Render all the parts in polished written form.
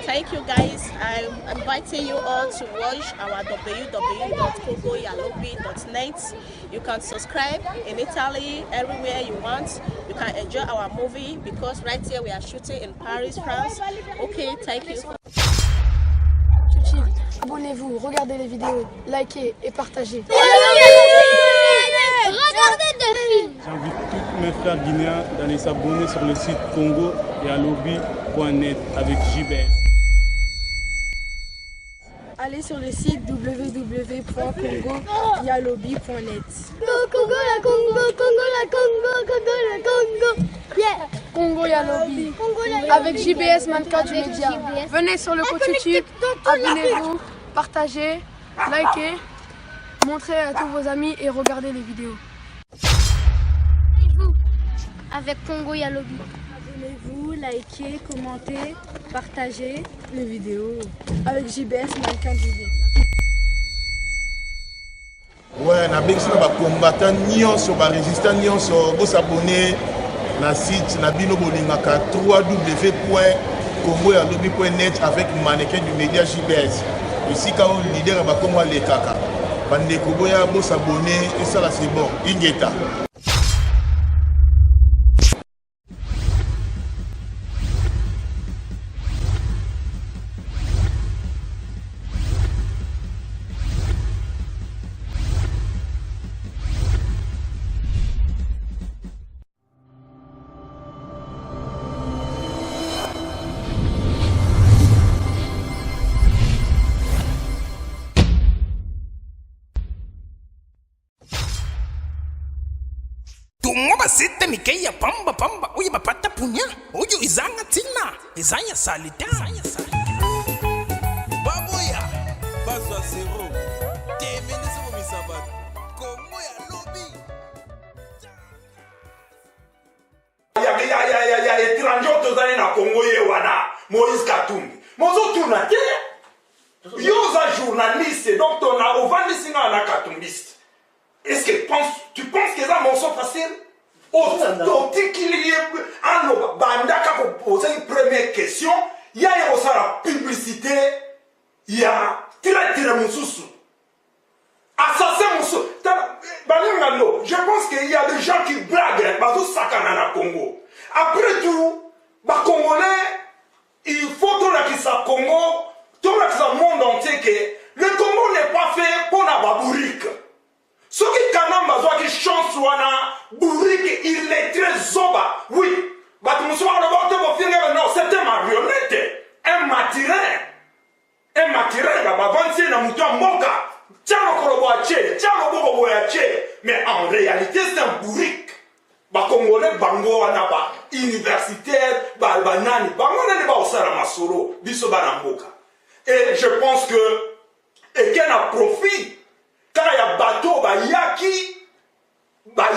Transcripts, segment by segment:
Thank you guys. I'm inviting you all to watch our www.congoyalobi.net. You can subscribe in Italy, everywhere you want. You can enjoy our movie because right here we are shooting in Paris, France. Okay, thank you. Abonnez-vous, regardez les vidéos, likez et partagez. Regardez des films. J'invite tous mes frères guinéens d'aller s'abonner sur le site congoyalobi.net avec JBS. Allez sur le site www.congoyalobi.net. Congo la Congo, Congo la Congo, Congo la Congo. Yeah. Congo Yalobi avec JBS Manka du Média. Venez sur le compte YouTube, abonnez-vous, partagez, likez, montrez à tous vos amis et regardez les vidéos. Vous avec Congo Yalobi. Abonnez-vous, likez, commentez, partagez les vidéos avec JBS Manka du Média. Ouais, na bengisi na ba combattant nyonso ba résistant nyonso bo s'abonner na site na bino bolingaka www.congoyalobi.net avec mannequin du média JBS. Ici quand on leader ba komo le kaka. Bandeko boya bo s'abonner et ça là c'est bon. Ingeta. Tungoba sete mikeya pamba pamba uye bapata punya uyu izanga tina izanya salita baboya bazwa zero temene sebo misabato Congo Yalobi ya étranger tozali na Congo ye wana Moïse Katumbi mozo tourna te yoza journaliste donc ton a ovandisi na katumbiste. Est-ce que tu penses que ça mon son facile? Oh, donc qu'il y ait un bandaka pour poser une première question, il y a aussi la publicité, il y a tira moussou. Assassin moussou. Je pense qu'il y a des gens qui blaguent dans tout ça au Congo. Après tout, les Congolais, il faut tout le Congo, tout le monde entier que le Congo n'est pas fait pour la babourique. Ce qui kanamba soit qui chance wana bourrique il est très zoba oui but musoa le bote bo finga non c'était marionnette un matirin la bavansi na muto mboka tiano kolobo ache tiano bobo boyache mais en réalité c'est un bourrique ba congolais bango wana ba universitaire ba nani bango nani ba osala masoro biso bana mboka et je pense que et qu'elle a profit. Quand il y a bateau,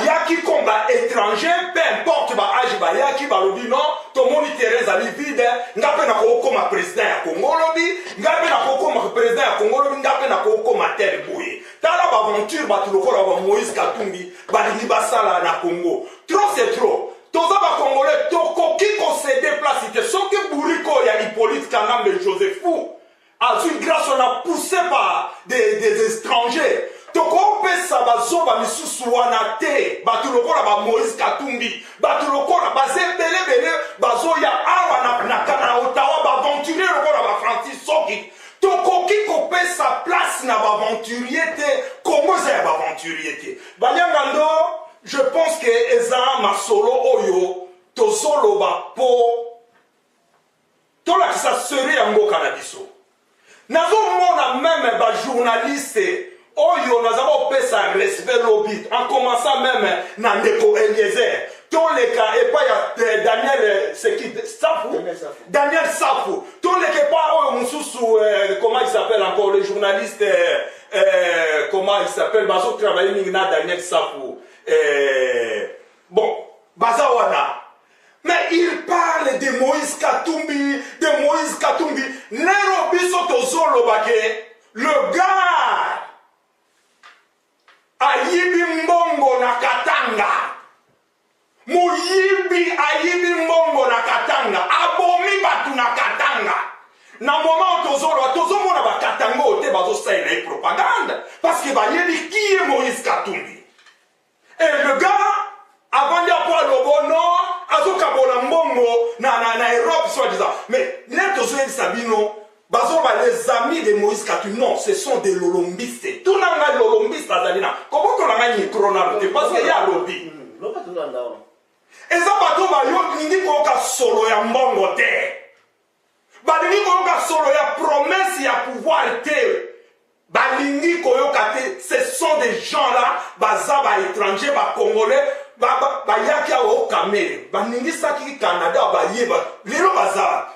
yaki comme étranger, peu importe âge, yaki balobi non, tout le monde Thérèse Ali vide, ngape na comme président ya Congo lobi, ngape na comme président ya Congo lobi, ngape na comme tel boye. Dans la aventure batu lokola ba Moïse Katumbi, balingi basala na Congo. Trop c'est trop. Toza ba Congolais tokoki ko se déplacer, soki buriko ya Hippolyte Kanambe Joseph Fou. À une grâce, on a poussé par des étrangers. Toko pesa bazoba misusu wana te batuloko na ba Moïse Katumbi batuloko na bazebele bele bazoya awa na kana Ottawa ba aventurier loko na ba Francis Soki tokoki kopesa place na ba aventurier te Congo za ba aventurier te banyangando. Je pense que eza masolo oyo tozolo ba po tola kisa seri yango kana biso nazo mona même ba journaliste oyo nazaba pesa respect lobit en commençant même na ndeko Eliezer tous les cas et pas ya Daniel c'est qui Daniel Safou tous les cas pas oyo mususu comment il s'appelle encore le journaliste comment il s'appelle bazo travailler na Daniel Safou bon bazawana. Mais il parle de Moïse Katumbi, Nero biso tozolo bake, le gars ayibi mbongo na Katanga. Muyibi ayibi mbongo na Katanga, abomi batu na Katanga. na moment tozomona bakatango te bazosalela ye propagande parce que bayebi qui est Moïse Katumbi. Et le gars avant d'y avoir le bon nom azokabola mbongo na Europe soi-disant, mais les tozoyeli sabino bazoba les amis de Moïse Katumbi, non, ce sont des lolombistes. Tout nanga lolombiste azalina comment to nanga micro na te parce que ya lobby eza bato balingi koyoka solo ya mbongo te, balingi koyoka solo ya promesse ya pouvoir te, balingi koyoka te. Ce sont des gens là baza ba étranger ba congolais bayaki awa okamere baningisaki Canada bayeba lelo baza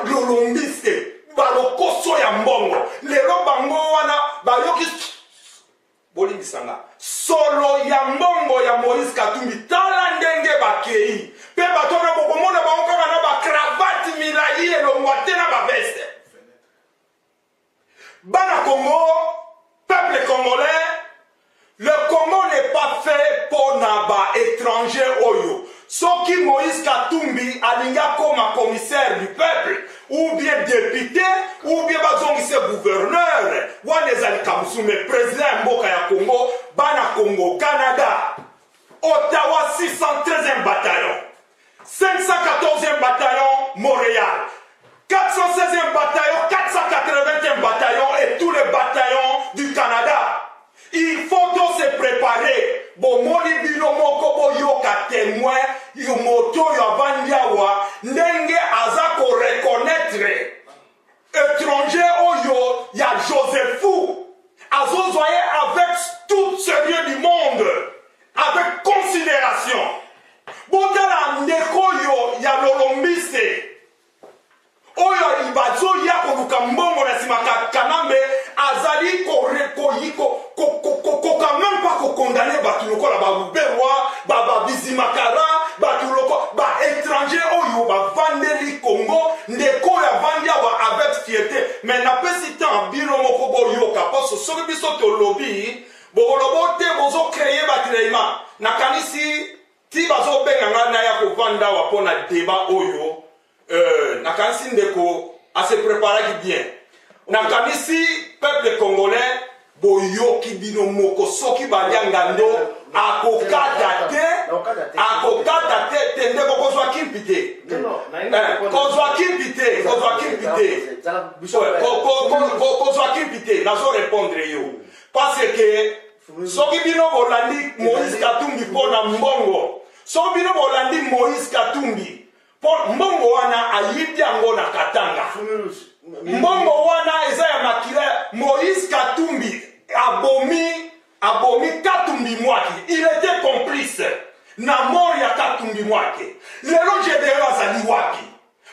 lolombiste balokoso ya mbongo lelo bango wana bayoki bolimbisanga solo ya mbongo ya Moïse Katumbi. Tala ndenge bakei pe bato na bokomona bango kaka na bakravate milai elongwa te na baveste. Bana Congo, peuple congolais, le Congo n'est pas fait pour naba étranger oyo. Soki Moïse Katumbi alinga comme commissaire du peuple, ou bien député, ou bien bazongise gouverneur, wane ezali kamusume président mboka ya Congo, bana Congo, Canada, Ottawa 613e bataillon, 514e bataillon, Montréal, 416e bataillon, 480e bataillon et tous les bataillons du Canada. Il faut donc se préparer. Bon, moni bino moko bo yoka témoin, yo moto yo avandiawa, ndenge aza ko reconnaître étranger oyo ya Josephou. Azo zoye avec tout sérieux du monde, avec considération. Botala ndeko yo ya lolombiste. Oyo ibazo ya koluka mbongo na simaka kanambe azali ko quand même pas condamner batu lokola ba Luberwa ba Bizimakara batu lokola ba étranger oyo ba vandeli Congo ndeko ya vandia wa avec fierté. Mais na pesi temps bino moko boyo ka parce soki biso to lobby bolobo te bozo créer batrema na kanisi ti bazo benga na ya ko vanda wa pona débat oyo nakanisi ndeko à se préparer bien. Nakanisi peuple congolais boyoki bino moko soki balianga ndo akokata te tende kozwa kimpite kozwa kimpite nazo répondre yo parce que soki bino bolandi Moïse Katumbi pona mbongo, soki bino bolandi Moïse Katumbi mbongo wana ayibi yango na Katanga, mbongo wana eza ya makila. Moïse Katumbi abomi Katumbi mwaki, il était complice na mort ya Katumbi mwaki. Lelo jedere azali wapi?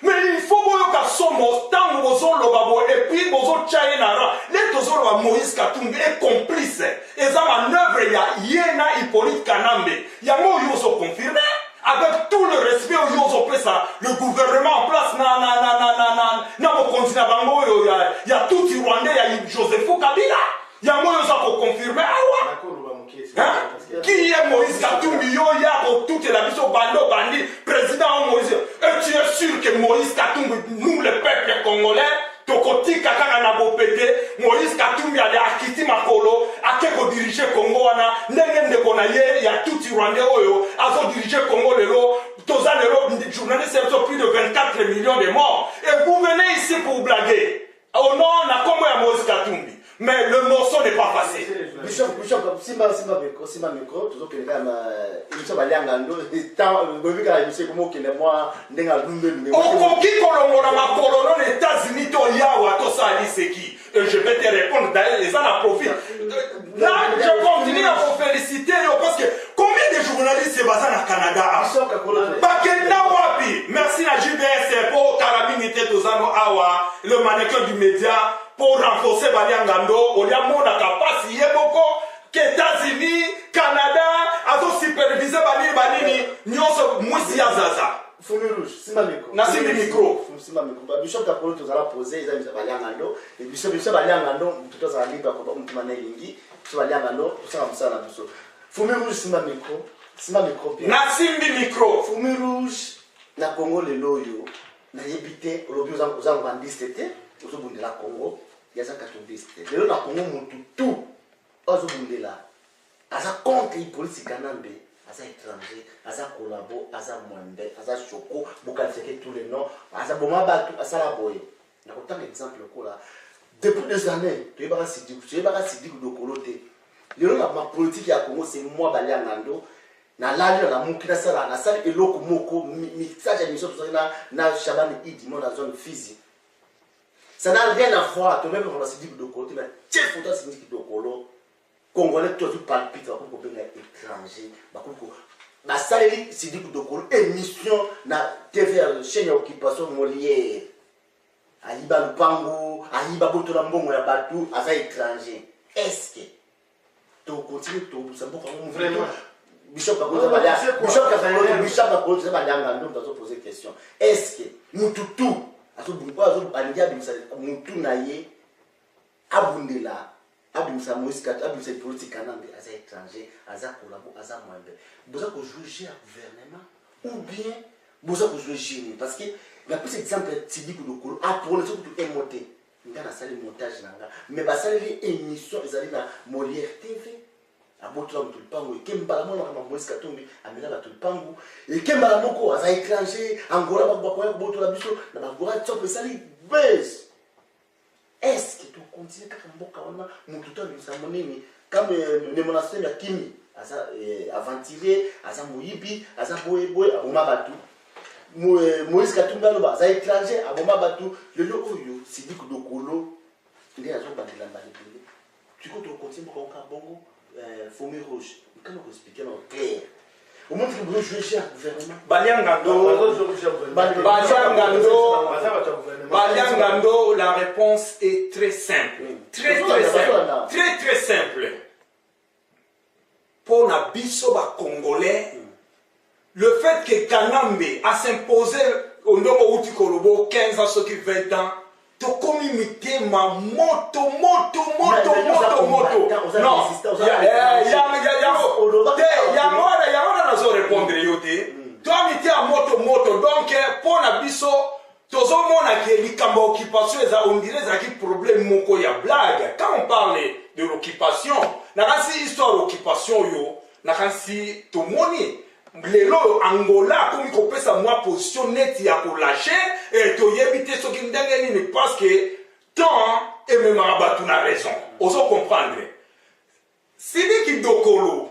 Mais il faut boyoka somo tango bozo lobabo et puis bozo chaye na ra le tozo wa Moïse Katumbi est complice eza manœuvre ya Yena Hippolyte Kanambe yango yozo confirmer avec tout le respect au yozo pesa le gouvernement en place na mo continent bango il y a tout Rwandais, il y a Josephou Kabila, il y a moi yozo confirmer qui est Moïse Katumbi yo ya pour toute la mission bando bandi président Moïse. Et tu es sûr que Moïse Katumbi, nous le peuple congolais, tokoti kaka na bopete Moïse Katumbi allait akiti makolo akeko diriger Congo wana ndenge ndeko na ye ya tout Rwandais oyo azo diriger Congo lelo toza lelo journaliste sont plus de 24 millions de morts et vous venez ici pour blaguer au nom na Congo ya Moïse Katumbi. Mais le morceau n'est pas passé. Bishop, Simba micro, toujours que les gars, ils sont allés en Gando, ils sont comme qui les mois, n'enga lumbe. Au qui colonne ma colonne les États-Unis, toya ou atosa ali c'est qui? Et je vais te répondre d'ailleurs, les gens en profitent. Là, je continue à vous féliciter parce que combien de journalistes se basent au Canada? Bakenda wapi? Merci à JBS pour Karabine Tetozano Awa, le mannequin du média. Pour renforcer Baliangando, on y a mon capacité, beaucoup, que États-Unis, Canada, azo superviser Bali, nyonso mwisi ya zaza. Fumi rouge, Simba micro. Na Simba micro. Simba micro. Bishop Kapolo tozala poser, ils ont Baliangando, et Bishop Baliangando, tout ça libre comme mtumane lingi, Bishop Baliangando, tout ça comme ça la Bishop. Fumi rouge, Simba micro. Simba micro. Na Simba micro. Fumi rouge, na Congo le loyo. nayebite olobi oza ngwandiste te ozobundela Congo yaza katondiste lelo na Congo mutu tu ozobundela aza contre Hippolyte Kanambe aza étranger aza collabo aza mwembe aza choko bokalifeke tous les noms aza boma batu asala boye nakotanga exemple lokola depuis des années toyebaka Sidiki Dokolo te lelo na politique ya Congo c'est moi baliangando na lali na muki na sala eloko moko mixage émission tout ça na Shabani Idi mon na zone Fizi ça n'a rien à voir to même on Sidiki Dokolo mais tiens photo Sidiki Dokolo Congolais tout palpite ba ko benga étranger ba ko ba saleli Sidiki Dokolo émission na TV chaîne occupation Molière ayiba lupango ayiba botola mbongo ya batu aza étranger est-ce que to continue to samboka vraiment Bishop Kakoza Balianga ndo ndazo poser question est-ce que mututu azo alingia bimsa mutu na ye abundela abimsa Moïse Katumbi abimsa Hippolyte Kanambe aza étranger aza collabo aza mwembe boza ko juger gouvernement ou bien boza ko juger parce que la plus exemple Sidiki Dokolo pour les autres émoté ngana sali montage nanga mais ba sali émission ezali na Molière TV abotola mutulpango ikembala mwana kama Moïse Katumbi amela batulpango ikembala moko aza étranger Angola bakwa botola biso na bagora top sali buzz est-ce que tu continues kaka mboka wana mututo ni samonini comme ne monastère ya Kimi aza aventurier aza moyibi aza boye aboma batu Moïse Katumbi aloba aza étranger aboma batu lelo oyo Sidiki Dokolo nde azobandela balibele tu ko to continue mboka bongo Fumée rouge comment vous expliquer en clair au moins que vous jouez chez le gouvernement Baliangando, la réponse est très simple. Très simple. Pour la biso congolais, le fait que Kanambe a s'imposé au nom de Kolobo 15 ans, ceux qui 20 ans, to communauté ma moto. Non, ya nazo répondre yote. Toi mité à moto. Donc pour la biso tozo mona ke likambo occupation on dirait ça qui problème moko ya blague. Quand on parle de l'occupation, na kasi histoire d'occupation yo, na kasi to moni lelo Angola comme kopesa moi position net ya ko lâcher et to yebite so ki ndenge ni parce que tant et même abatu na raison. Oso comprendre. Sidiki Dokolo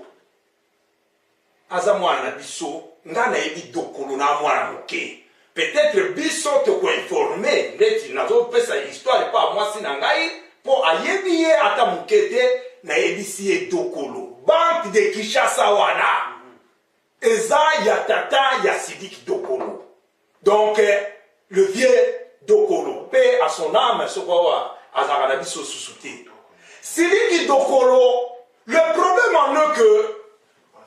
aza mwana biso ngana yebi Dokolo na mwana moke. Peut-être biso te ko informer neti nazo pesa histoire pas moi sinangai pour ayebi ye ata mukete na yebisi Dokolo. Banque de Kinshasa wana. Eza ya tata ya Sidiki Dokolo. Donc le vieux Dokolo, paix à son âme, sokowa azarana biso susouté. Sidiki Dokolo, le problème en est que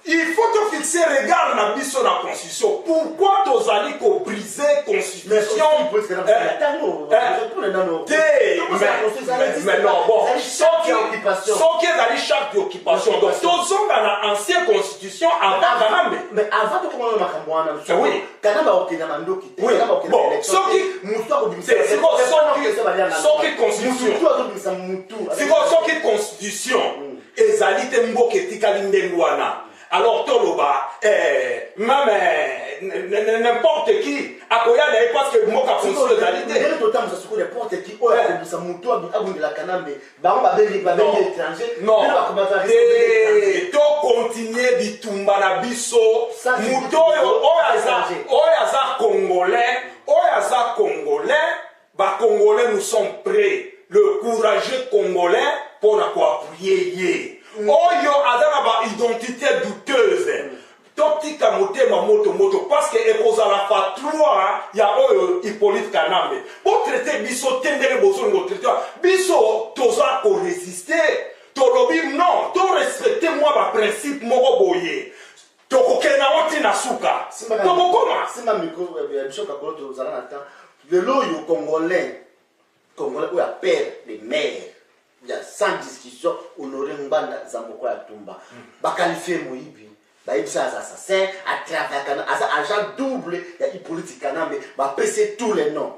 il faut te fixer regard na biso na constitution. Pourquoi tozali ko briser constitution? Mais non, bon, sans qu'il y ait charte d'occupation. Donc, tozonga na ancienne constitution avant Kanambe. Mais avant de commencer ma campagne, oui. Kanambe a obtenu un mandat qui était. Oui. Bon, sans qui constitution, ezali te mboka etikali ndenge wana. Alors toloba même n'importe qui akoya na parce que mboka constitution ezalité. Ndenge totamu sa suko n'importe qui oya kubisa mutu abundi la Kanambe. Ba on ba étranger. Non. To continuer bitumba na biso mutu oya za congolais, ba congolais nous sommes prêts. Le courageux congolais pour appuyer yé. Oyo azana ba identité douteuse. Totika motema moto parce que ekozala fatroa ya oyo Hippolyte Kanambe. Pour traiter biso tendere bozo ngo traiter biso toza ko résister. Tolobi non, to respecter moi ba principe moko boye. Tokokena oti na suka. Tokokoma. Simba miko Bishop Kakolo tozala na temps. Le loyo congolais où il y a père des mères, il y a sans discussion, honoré Mbanda Zamoko ya Tumba. Ba qualifier Moïbi, baïbisa az assassin, à travers un agent double, il y a Hippolyte Kanambe, va passer tous les noms.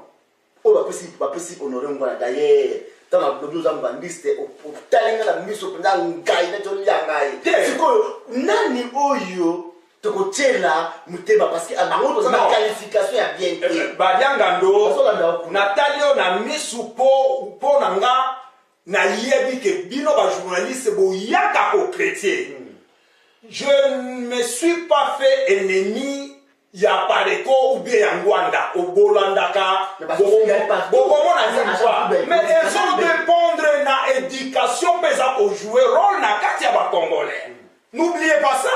Oh, va passer honoré Ngwana. D'ailleurs, dans la bandiste, au talinga la mise au pendant un gaïne de l'yangaï. C'est que, nani oyo, te côté là, muteba, parce qu'il y a une qualification à bien fait. Badiangando, Natalio na misu po nanga, na yebi ke bino ba journaliste bo yaka ko chrétien. Je ne me suis pas fait ennemi ya Pareko ou bien Ngwanda au Bolandaka. Mais ils ont dépendre na éducation pour jouer rôle na katia ba Congolais. N'oubliez pas ça.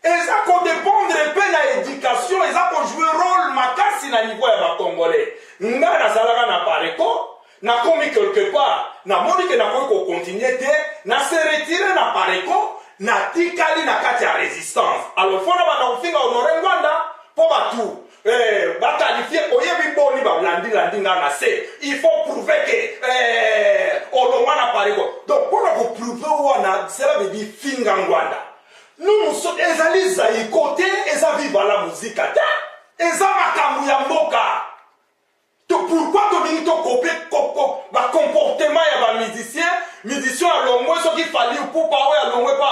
Ils ont dépendre pe na éducation, ils ont jouer rôle makasi na niveau ya ba Congolais. Nga na salaka na Pareko. Na komi quelque part, na moni que na ko continuer te, na se retirer na Pareko, na tikali na kati ya résistance. Alors fona ba na finga honoré Ngwanda pour ba tout. Ba qualifier oyebi boni ba landi na se. Il faut prouver que olonga na Pareko. Donc pour vous prouver wana, cela veut dire finga Ngwanda. Nous sommes ezali zai côté, ezavi ba la musique ata, ezama ya mboka. Pourquoi tu copier le comportement des musiciens à l'ombre, ce qu'il fallait pour pas à l'ombre, pas à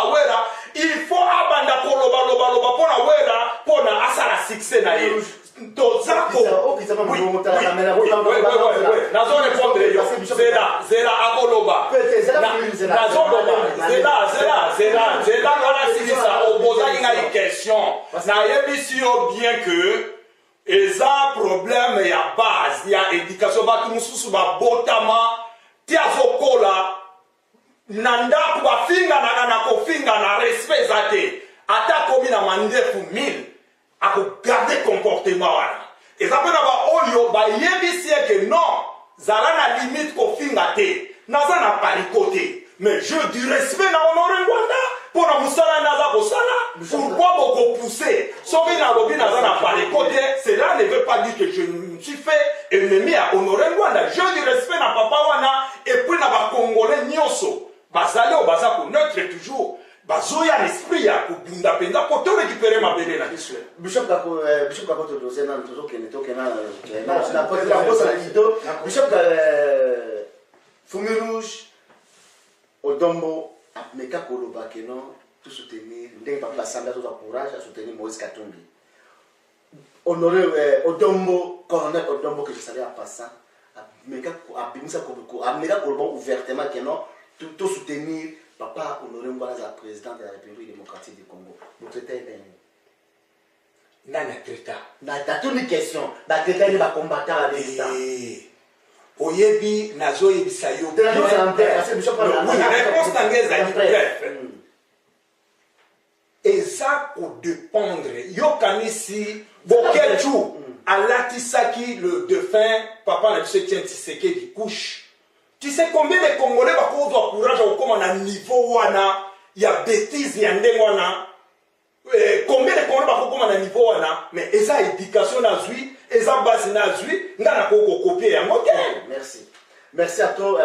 il faut abandonner pour la succès. Et ça, problème, il y a base, il y a éducation, il y a botama, il y a zokola, nanda pour finga na respect zate, ata komi na mande pour 1000, à garder comportement. Et ça peut avoir olio, ba yebi siye que non, zala na limite ko finga te, naza na parikote, mais je du respect na honoré Ngwanda. Pour la moussala naza kosala, pourquoi beaucoup pousser? Sauver na lobi naza na parikote, cela ne veut pas dire que je me suis fait ennemi à honorer Ngwanda. Je du respect na papa wana, et puis na ba Congolais nyonso. Bazale o bazako neutre toujours. Bazoya l'esprit ya kubunda penda pour te récupérer ma bébé na biswe. Bishop kako to dossier na tozo kena na pas la bosse à lido. Bishop Fumi Rouge Odombo Meka Koloba que non tout soutenir ndenge papa l'assemblée tout courage à soutenir Moïse Katumbi. Honoré Odombo colonel Odombo que je savais en passant Meka Koloba ouvertement que non tout soutenir papa Honoré Ngwanda président de la République démocratique du Congo. Vous traitez bien. Nana traita. Na toute une question. Ba traiter les combattants à l'État. Oyebi nazo yebisa yo. Oui, réponse tangeza ni bref. Et ça pour dépendre. Yo kanisi bokechu alatisaki le défunt papa na Tshisekedi Tshisekedi couche. Tu sais combien de Congolais va avoir courage au comme à niveau wana, il y a bêtises y a wana. Combien de Congolais va avoir comme à niveau wana, mais esa éducation na zui, esa base na zui, ngana koko copier ya moke. Merci. Merci à toi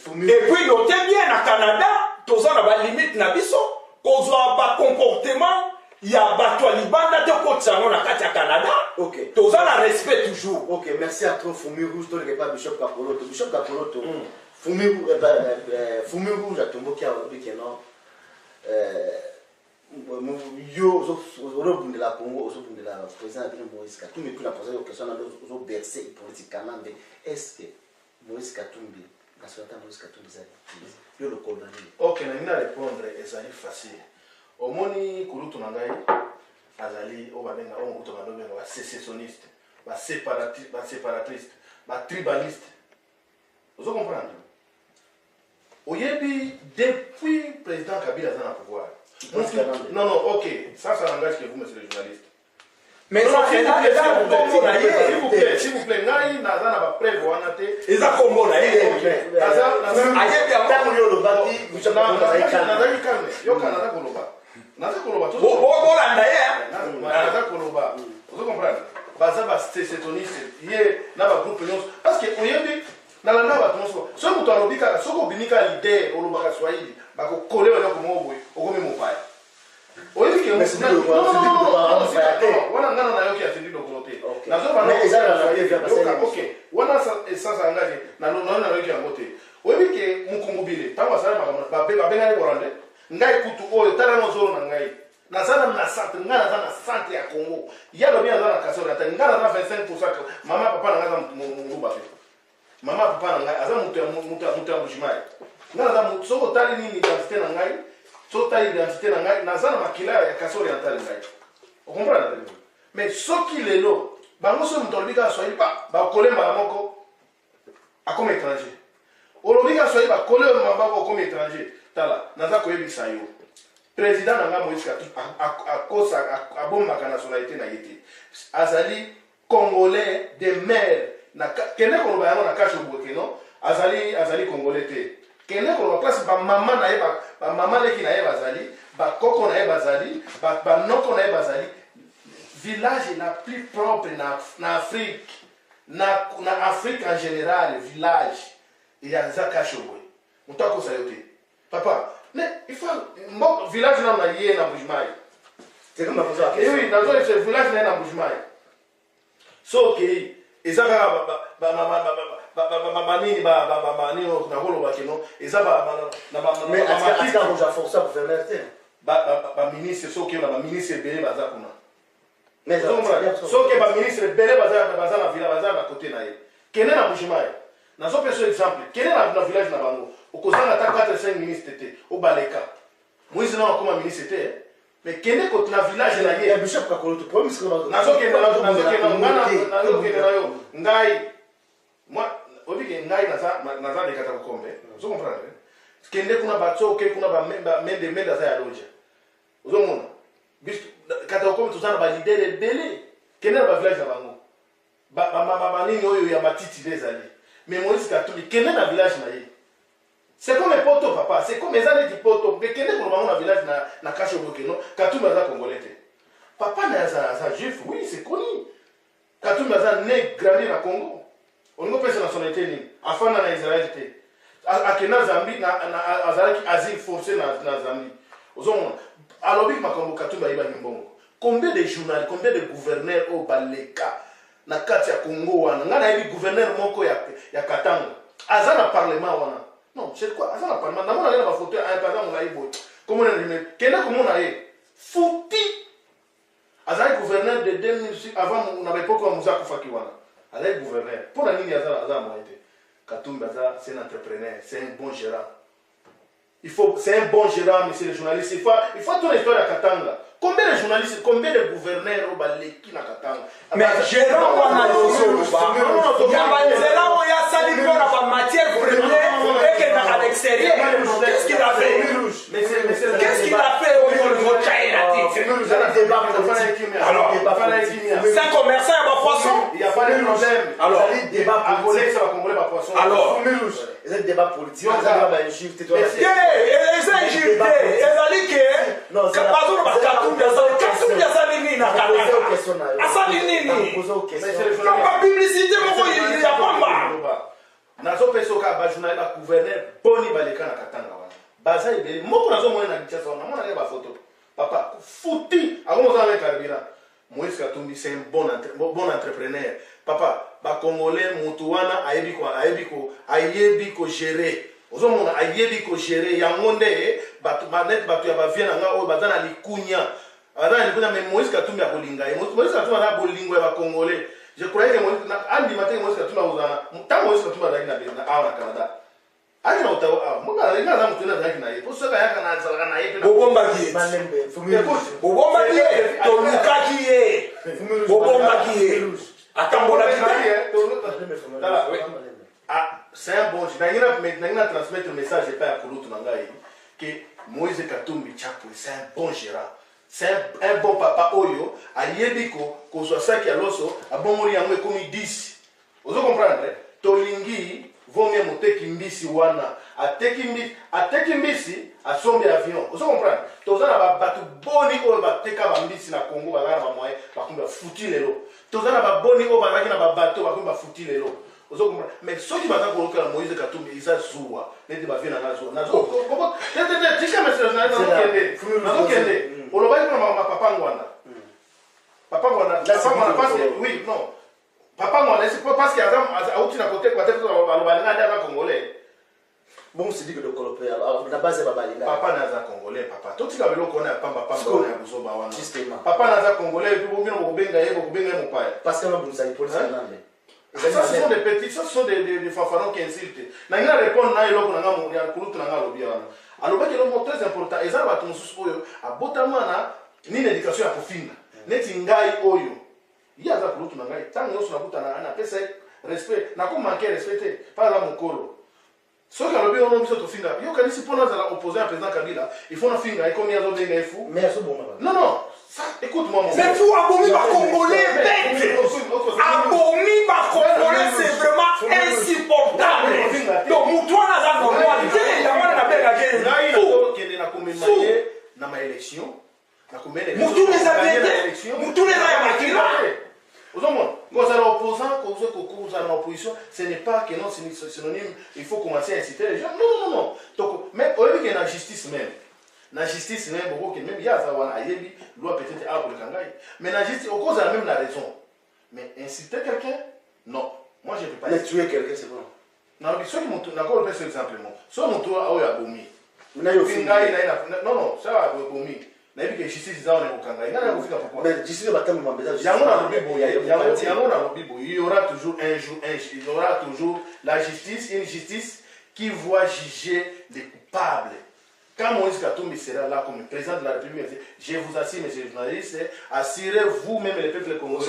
Fumi. Et puis notez bien na Canada, toza na ba limite na biso, kozwa ba comportement ya bato libanda te kotsango na kati ya Canada. OK. Toza na respect toujours. OK, merci à toi Fumi Rouge, toi le pas Bishop Kapoloto. Bishop Kapoloto. Fumi Rouge a tombé qui a dit que non yo zo de la Congo, zo de la président de Moïse Katumbi puis la poser une question dans zo bercer politiquement mais est-ce que Moïse Katumbi nationalité Moïse Katumbi ça yo le condamné. OK, na nina répondre ezali facile. Omoni kulutu na ngai azali o babenga o mutu banobenga ba sécessionniste, ba séparatiste, ba tribaliste. Vous comprenez? Oyebi depuis président Kabila dans le pouvoir. Non, OK, ça n'engage que vous, monsieur le journaliste. Mais ça fait là, s'il vous plaît, ngai na za na ba preuve wana te. Eza kombo na ye. Ayebi amu yo lo bati, nazali kalme. Yo kana koloba. Naza koloba tout. Bolanda ye. Naza koloba. Vous comprenez? Baza ba sécessionniste, ye na ba groupe nyonso parce que oyebi na landa ba tonso. So mutu alobika, soko binika l'idée olobaka Swahili, ba ko coller yo ko moboy, o ko memo paya. Oyebi ke mais c'est dit wana ngana na yoki atindi lokolo te mais eza na foyer faire passer ok wana essence engagé na na yoki yango te oyebi ke mukungubile ntango asala makambo babengani borande ngai kutu oyo tala nozolo na ngai nazala na centre ngai naza na centre ya Congo ya lobi naza na kasoro ata ngai naza 25% mama papa na ngai aza munguba te mama papa na ngai aza mutu ya mbujimayi ngai naza soko tali nini identité na ngai soko tali identité na ngai naza na makila ya kasoro orientale ngai okomprendre mais soki lelo bango so mutu alobi kaka swahili bakole mbala moko akoma étranger olobi kaka swahili bakole mabako akoma étranger tala naza koyebisa yo président na nga Moïse Katumbi abombaka nationalité na ye te azali congolais de mère kende koloba yango na kashe boke no azali congolais te kende koloba place bamama na ye bamama leki na ye bazali bakoko na ye bazali banoko na ye bazali village la plus propre na Afrique na Afrique en général village yaza kashe boye moto akosa yo te papa mais il faut mon village na yé na Mbujimai c'est comme ça oui dans ce village na Mbujimai so okay ezaka nini na holo ba kino ezaba mais atika roja força gouverneur te ba ministre so okay ba ministre belé baza kuna mais so okay ba ministre belé baza na village baza na côté na ye kene na Mbujimai na so peso exemple kene na village na bango okozanga ata 4-5 ministre te obaleka Moïse na akoma ministre te mais kende ko na village na ye bishop kakolo to promise ko nazokende na yo ngai moi obike ngai naza dekata kokombe ozo comprendre kende kuna batso ke kuna ba mende za ya loja ozo mona bis kata kokombe tozana ba leader ebele kende na ba village na bango ba nini oyo ya matiti bezali mais Moïse Katumbi kende na village na ye. C'est comme un poto, papa. C'est comme les années du poto. Mais quel est le village na Kache Bokeno? Katumbi est congolais. Papa n'est un juif, oui, c'est connu. Katumbi est né, grandi na Congo. On ne peut pas nationalité. Enfant na Israël. Akena Zambie, Azalaki asile forcé na Zambie. Alors, Katumbi est Mbongo. Combien de journalistes, combien de gouverneurs au Baleka na kati ya Congo wana? Ngana yebi gouverneur moko ya Katanga. Azana parlement wana. Non, c'est quoi? Azana parlement. Namona ngana ba photo un pardon na ibo. Comment on dit? Kena comment na ye? Fouti. Azana gouverneur de 2006 avant on n'avait pas comme Moussa Koufaki wana. Azana gouverneur. Pour la nini azana moité. Katumbi c'est un entrepreneur, c'est un bon gérant. C'est un bon gérant, monsieur le journaliste. Il faut toute l'histoire à Katanga. Combien de journalistes, combien de gouverneurs au Baleki na Katanga? Mais gérant, on a la matière première et qu'il a à l'extérieur. Qu'est-ce qu'il a fait? Qu'est-ce qu'il a fait au niveau de votre China? Alors, c'est un commerçant à ma poisson. Il n'y a pas de problème. Alors, débat politique, ça va congolais ma poisson. Alors, c'est un débat politique. publicité nazo pesoka ba journal ba gouverneur boni baleka na Katanga wana baza ibeli moko nazo mona na kitasa wana mona ba photo papa fouti akomo za avec Kabila Moïse Katumbi c'est un bon entrepreneur papa ba congolais mutu wana ayebi ko gérer ozo mona ayebi ko gérer ya ngonde batu ya ba viena nga o bazana likunya bazana likunya mais Moïse Katumbi akolinga Moïse Katumbi na bolingo ya ba congolais. Je croyais que Andy Matin Moïse Katumbi a tant Moïse Katumbi a na Canada. Ani na Ottawa, mo na nga na mutuna zaki na ye. Pour ça ya kana zalaka na ye. Bobomba ki. Bobomba ki. To lukaki ye. Bobomba ki. Akambola ki. Ah, c'est un bon. Nangina transmettre le message pas à Kulutu Nangai que Moïse Katumbi Chapo c'est un bon gérant. C'est un bon papa oyo ayebiko ko so saki aloso abomoli yango comme 10. Vous comprenez? Tolingi vomia moteki mbisi wana ateki mbisi asombe avion. Vous comprenez? Tozana ba batu boni oyo bateka ba mbisi na Congo bagana ba moye bakumba futi lelo. Tozana ba boni oyo bagaki na ba bateau bakumba futi lelo. mais soki baza kolokela Moïse Katumbi eza zuwa neti bavie na nga zuwa tika message nazokende olobaki mpona papa ngwanda papa ngwanda parce que oui non papa ngwanda parce que auti na côté quoi aloba linga nde aza congolais bon c'est dit que le colopé na base ba balinga papa naza congolais papa totika biloko na pamba na buzoba wana papa naza congolais puis bongino bokubenga ye mopaya parce que no ça police nande ça ce sont des petits ça ce sont des fanfarons qui insultent na ngina répondre na eloko na nga ya kulutu na nga lobia wana alobaki lo mot très important eza bato mosusu oyo abotama na nini éducation ya kofinga neti ngai oyo ye aza kulutu na ngai ntango nyonso nakutana napesa respect nakomanke respect te par la mokolo soki alobi ono biso tofinga yokanisi mpo nazala opposé ya président Kabila il faut nafinga ekomi azobenga efu mais azoboma non ça écoute-moi mon mais vous abomi bacongolais bête abomi bacongolais c'est vraiment insupportable donc mutu wana aza normal te yango wana nabengaki ngai nazokende nakomema ye na maélection mutu neza bete mutu neza ya makila ozomona kozala opposant kozala na opposition ce n'est pas que non c'est synonyme il faut commencer à inciter les gens non donc mais oyebi ke na justice même bokoke même ya aza wana ayebi loi peut-être akoleka ngai mais na justice okozala même la raison mais inciter quelqu'un non moi je peux pas tuer quelqu'un c'est bon non mais soki moto nakolope ce exemple mo so moto oyo abomi ngai non ça abomi nayebi ke justice eza wana ekokanga ngai nakofika pourquoi mais justice batambo mambeza yango na lobi boye il y aura toujours il y aura toujours la justice une justice qui voit juger les coupables. Quand Moïse Katumbi sera là comme président de la République, je vous assure, monsieur le journaliste, assurez vous-même les peuples congolais.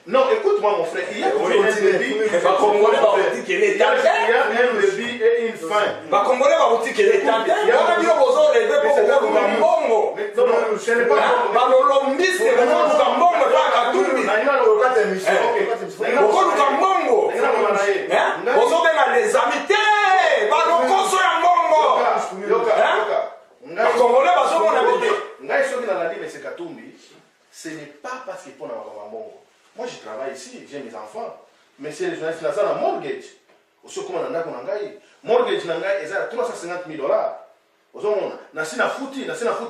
Non, écoute-moi mon frère, il y a un débit, il y a un débit et une fin. Congolais va vous dire que l'État, il y a un bio aux autres, ce n'est pas balolombiste, les amis, ce n'est pas parce qu'il faut avoir un bon. Moi je travaille ici, j'ai mes enfants, mais c'est les journalistes qui ont un mortgage. Aussi comme on a un mortgage, ils ont 350 000 $. Nasina futi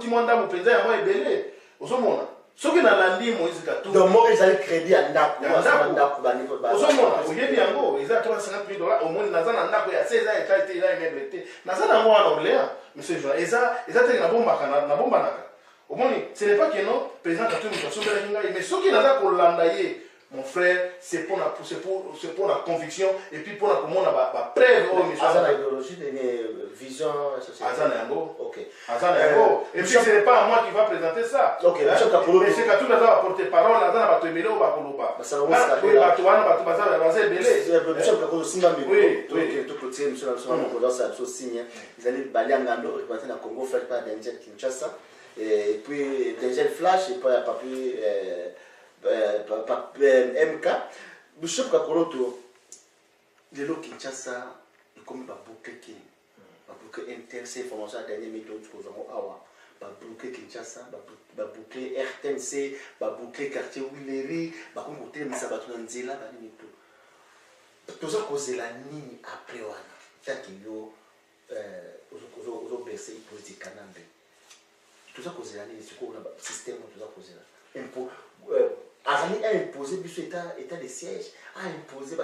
moi ndamu penza ya moi ebele. Ozomona. Soki na landi Moïse Katumbi. Donc moi ils avaient crédit à ndaku. Ozomona, oyebi yango, ils ont 350 000 $. Au moins nazana ndako ya 16 ans et il a immeuble té. Nazana moi en Orléans, monsieur Joa. Eza te na bomba naka. Au moins ce n'est pas que non président Katumbi va sauver la Kinga, mais soki naza ko landa ye. Mon frère, c'est pour la conviction et puis pour la preuve. Azana idéologie, vision, Azana Yango. Ok. Azana Yango. Et puis ce n'est pas moi qui va présenter ça. Ok. Mais c'est quand tout le monde va porter parole, Azana va te mêler au Bakoloba. Oui, tout côté, monsieur le signe. Ils allaient balayer en Gando, représenter la Congo, fait par Denzel Kinshasa. Et puis Denzel Flash, et puis Papi. MK Bishop Kakoroto de l'eau Kinshasa comme babouke qui babouke intéressé formation à dernier méthode que nous avons awa babouke Kinshasa babouke RTNC babouke quartier Willery bakombote misabatu na nzela bani mito toza kozela nini après wana takilo ozo bercer politique kanambe toza kozela nini siko na système toza kozela impôt Azali a imposé biso état de siège, a imposé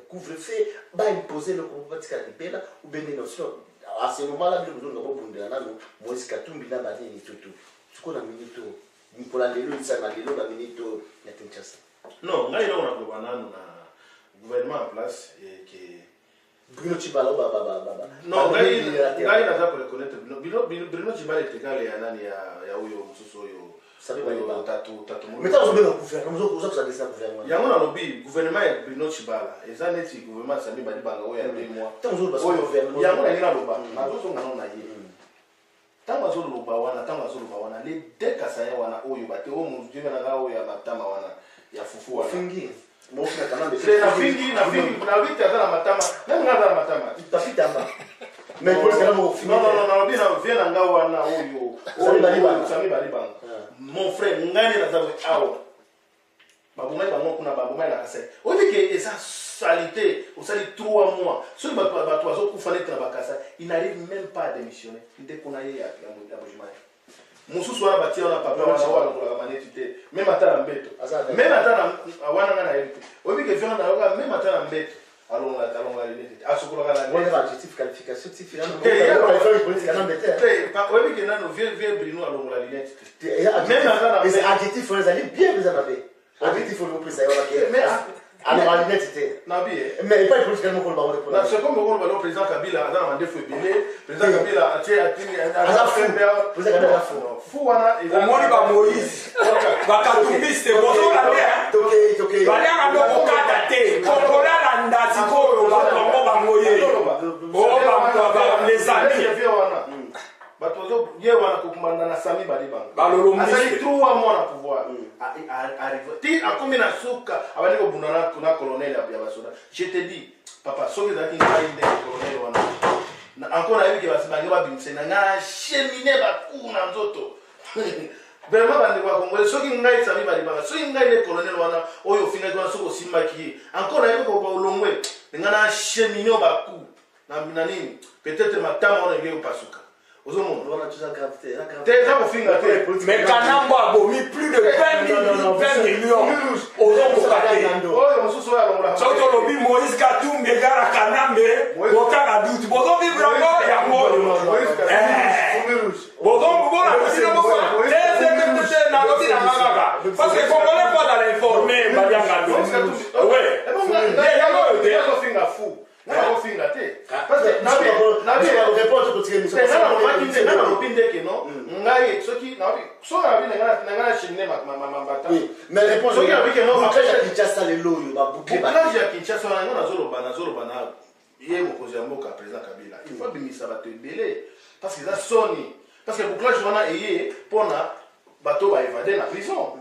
couvre-feu, a imposé le combat de Pela ou bien à ce moment-là, nous avons besoin de Moïse Katumbi na bani ni tutu. Ce qu'on a minito, Nicolas Lelo, il s'est malé na minito na Kinshasa. Non, là il a un gouvernement en place et qui Bruno Tshibala baba. Non, là il a pas reconnaître Bruno Tshibala est égal à nani ya huyo msusu huyo. Mais t'as besoin de gouvernement, vous avez besoin de gouvernement. Il y a un lobby, gouvernement est Bruno Tshibala. Et ça n'est pas le gouvernement Sami Badibanga, il y a 2 mois. T'as besoin de gouvernement. Il y a un lobby, il y a un lobby. Tant que wana les deux kasaya wana oyo bate o muzime na ngao ya matama wana ya fufu wana. Fingi. Mo fina kana c'est na fingi na vite za matama. Même ngada matama. Tutafita mba. Mais pour ça mo fingi. Non, bien na vient na ngao wana oyo. Sami Badibanga. Mon frère ngani na zawe awa babomai bango kuna babomai na kasai oyebi ke eza salité osali 3 mois soki bato bazokufa neti na bakasa il n'arrive même pas à démissionner ndeko na ye ya bojimai mosusu wana batia wana papa wana walokolaka maneti te même ata na mbeto même ata na wana nga na yebi te oyebi ke vion nayoka même ata na mbeto alonga linete asokolaka na on va adjectif qualification type oyebi ke nano vie brino alongola linete te même ata na adjectif on ezali bien vous en avez adjectif on pesa yo bakela alors la lunette c'était mais pas politiquement qu'on va répondre c'est comme le président Kabila a demandé faut belé président Kabila a tiré fou wana au moins ba Moïse ba katumbiste bozo la toke bana ndo kokata te kokola la ndati ko ba tongo ba moye ba les amis batozo ye wana kokumana na sami bali bango balolo asali 3 mois na pouvoir arrive ti akomi na suka abali ko bunana na colonel ya basoda je te dis papa soki za kinga inde colonel wana na encore ayebi ke basibange babimse na cheminer ba kuna nzoto vraiment bande kwa Kongo soki ngai sami bali banga soki ngai ne colonel wana oyo finga kwa soko simbaki encore ayebi ko ba olongwe ngana cheminer ba ku na nini peut-être matama ona ngeo pasuka. Mais Kanambo a vomi plus de 20 millions aux hommes. Surtout le but Moïse Katumbe, Gara Kanambe, Bokara Dout, Bozo Vibramo et Amor. Bozo Bola, parce que Congolais pas dans l'informer, Badianga Dout. Oui. Il y a un fou. Parce que mais réponse parce que bouclage wana eye pona bateau va évader la prison.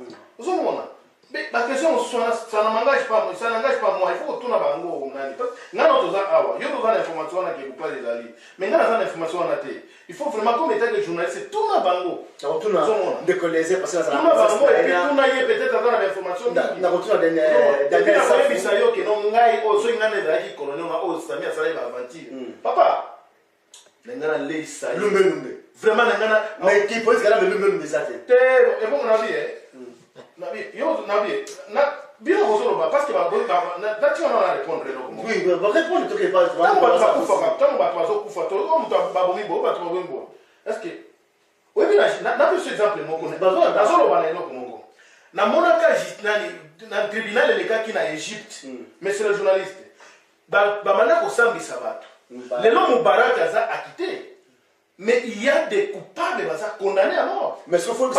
Mais la question, ça n'engage pas moi. Il faut que tout le monde ait l'information qui est pas les alliés. Mais il y a l'information il faut vraiment, comme état de journaliste, tout le monde de coller parce que ça n'a peut-être avoir l'information. Papa, vraiment, mais qui peut être le ça et bon, on a dit, bien parce que va répondre. Oui, va répondre tout pas. Est-ce que oui, n'a ce exemple na monaka na tribunal les cas qui na Égypte, mais c'est le journaliste. Ba manako sambisa bato. Les lois Moubarak a acquitté. Mais il y a des coupables qui sont condamnés à mort. Mais ce faut oui, il